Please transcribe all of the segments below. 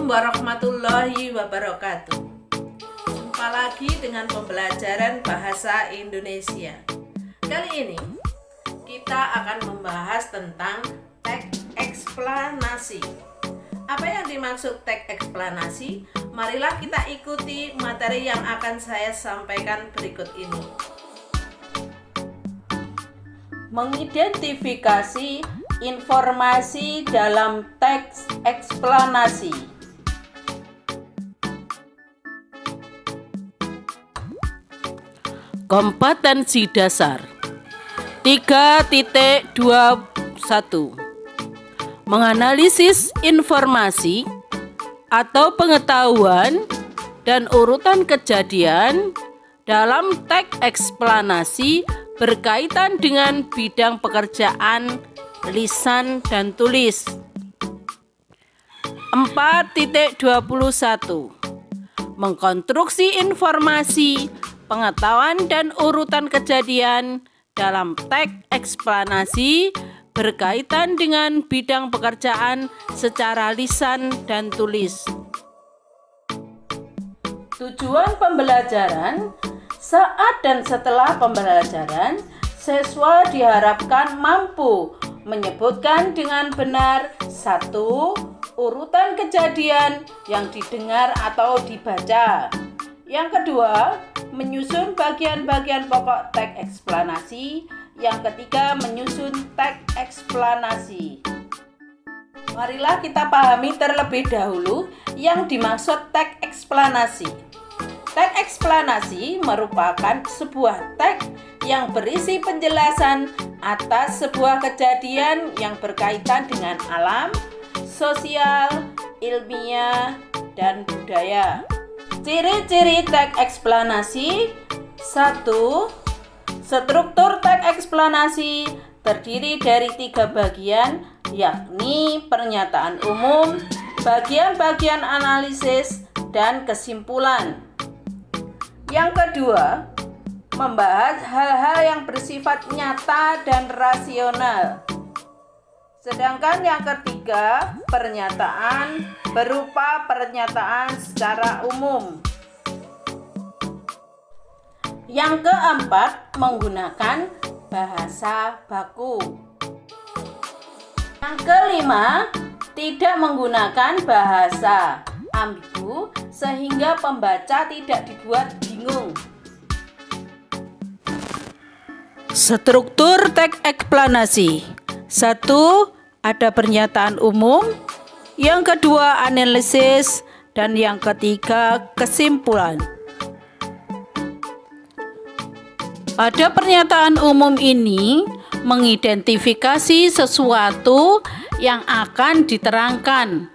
Assalamualaikum warahmatullahi wabarakatuh. Jumpa lagi dengan pembelajaran bahasa Indonesia. Kali ini kita akan membahas tentang teks eksplanasi. Apa yang dimaksud teks eksplanasi? Marilah kita ikuti materi yang akan saya sampaikan berikut ini. Mengidentifikasi informasi dalam teks eksplanasi. Kompetensi dasar 3.21 Menganalisis informasi atau pengetahuan dan urutan kejadian dalam teks eksplanasi berkaitan dengan bidang pekerjaan lisan dan tulis. 4.21 Mengkonstruksi informasi, pengetahuan dan urutan kejadian dalam teks eksplanasi berkaitan dengan bidang pekerjaan secara lisan dan tulis. Tujuan pembelajaran: saat dan setelah pembelajaran, siswa diharapkan mampu menyebutkan dengan benar satu, urutan kejadian yang didengar atau dibaca. Yang kedua, menyusun bagian-bagian pokok teks eksplanasi. Yang ketiga, menyusun teks eksplanasi. Marilah kita pahami terlebih dahulu yang dimaksud teks eksplanasi. Teks eksplanasi merupakan sebuah teks yang berisi penjelasan atas sebuah kejadian yang berkaitan dengan alam, sosial, ilmiah, dan budaya. Ciri-ciri teks eksplanasi: 1. Struktur teks eksplanasi terdiri dari 3 bagian, yakni pernyataan umum, bagian-bagian analisis, dan kesimpulan. Yang kedua, membahas hal-hal yang bersifat nyata dan rasional. Sedangkan yang ketiga, pernyataan berupa pernyataan secara umum. Yang keempat, menggunakan bahasa baku. Yang kelima, tidak menggunakan bahasa ambigu sehingga pembaca tidak dibuat bingung. Struktur teks eksplanasi: 1. Ada pernyataan umum. Yang kedua, analisis. Dan yang ketiga, kesimpulan. Pada pernyataan umum ini mengidentifikasi sesuatu yang akan diterangkan.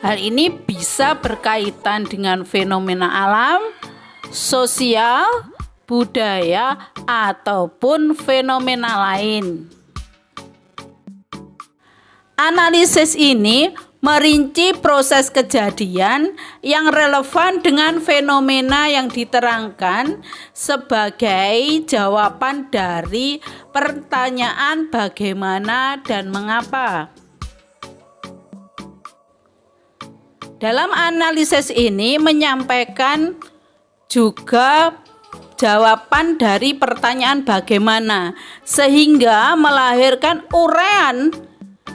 Hal ini bisa berkaitan dengan fenomena alam, sosial, budaya, ataupun fenomena lain. Analisis ini merinci proses kejadian yang relevan dengan fenomena yang diterangkan sebagai jawaban dari pertanyaan bagaimana dan mengapa. Dalam analisis ini menyampaikan juga jawaban dari pertanyaan bagaimana, sehingga melahirkan uraian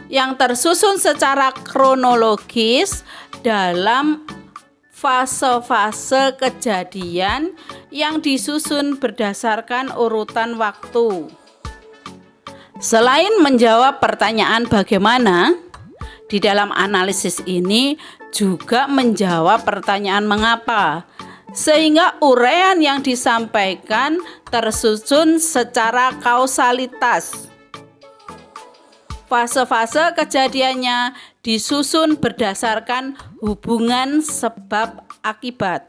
yang tersusun secara kronologis dalam fase-fase kejadian yang disusun berdasarkan urutan waktu. Selain menjawab pertanyaan bagaimana, di dalam analisis ini juga menjawab pertanyaan mengapa, sehingga uraian yang disampaikan tersusun secara kausalitas. Fase-fase kejadiannya disusun berdasarkan hubungan sebab akibat.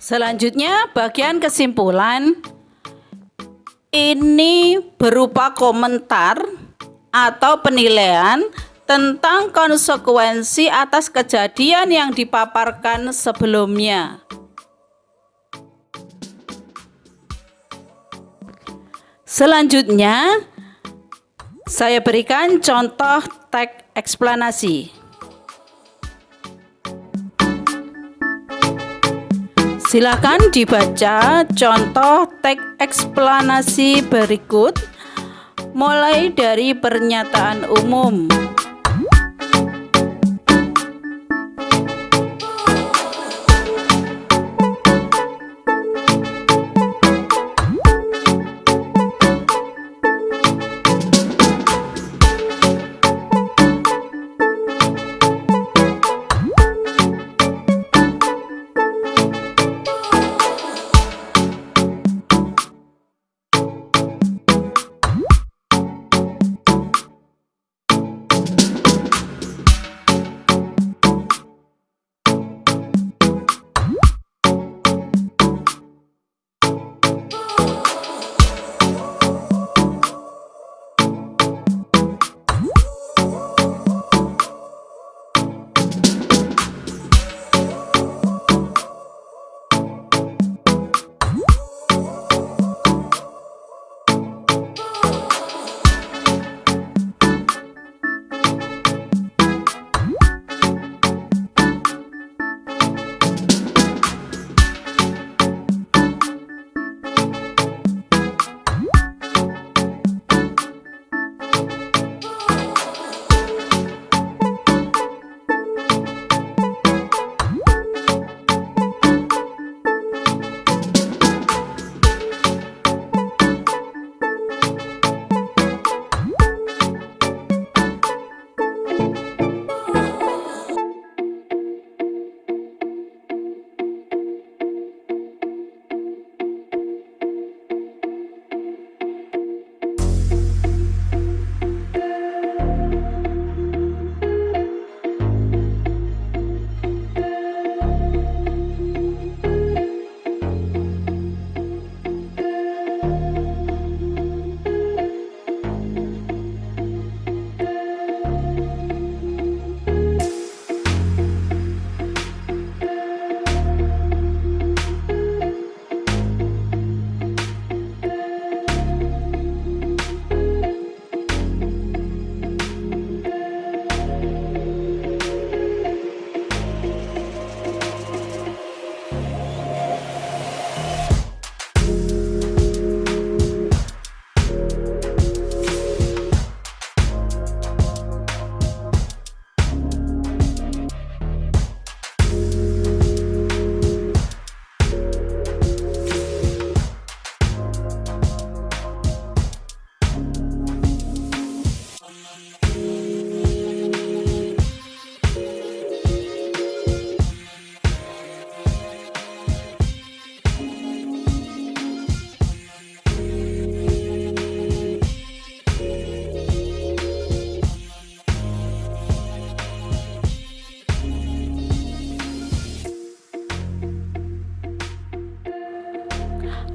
Selanjutnya, bagian kesimpulan. Ini berupa komentar atau penilaian tentang konsekuensi atas kejadian yang dipaparkan sebelumnya. Selanjutnya, saya berikan contoh teks eksplanasi. Silakan dibaca contoh teks eksplanasi berikut, mulai dari pernyataan umum.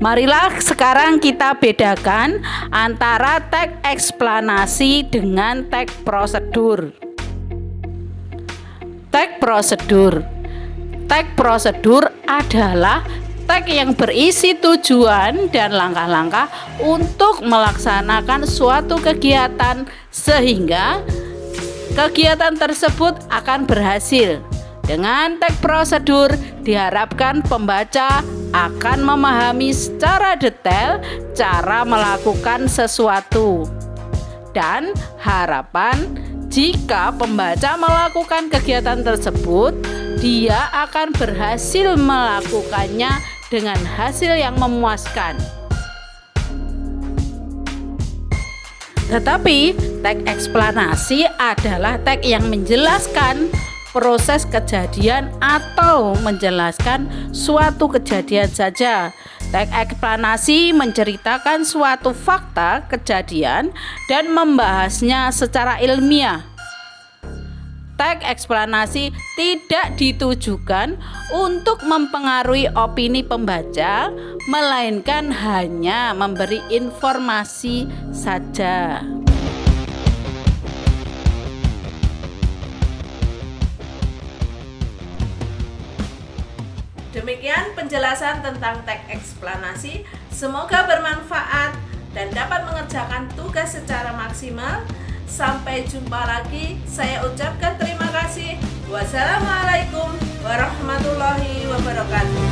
Marilah sekarang kita bedakan antara teks eksplanasi dengan teks prosedur. Teks prosedur. Teks prosedur adalah teks yang berisi tujuan dan langkah-langkah untuk melaksanakan suatu kegiatan sehingga kegiatan tersebut akan berhasil. Dengan teks prosedur diharapkan pembaca akan memahami secara detail cara melakukan sesuatu. Dan harapan jika pembaca melakukan kegiatan tersebut, dia akan berhasil melakukannya dengan hasil yang memuaskan. Tetapi teks eksplanasi adalah teks yang menjelaskan proses kejadian atau menjelaskan suatu kejadian saja. Teks eksplanasi menceritakan suatu fakta kejadian dan membahasnya secara ilmiah. Teks eksplanasi tidak ditujukan untuk mempengaruhi opini pembaca, melainkan hanya memberi informasi saja. Demikian penjelasan tentang teks eksplanasi. Semoga bermanfaat dan dapat mengerjakan tugas secara maksimal. Sampai jumpa lagi. Saya ucapkan terima kasih. Wassalamualaikum warahmatullahi wabarakatuh.